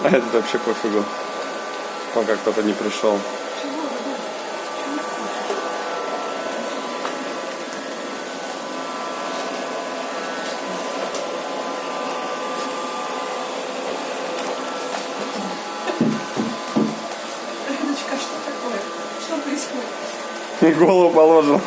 А это вообще пофигу, пока кто-то не пришел. Что такое? Что происходит? Голову положил.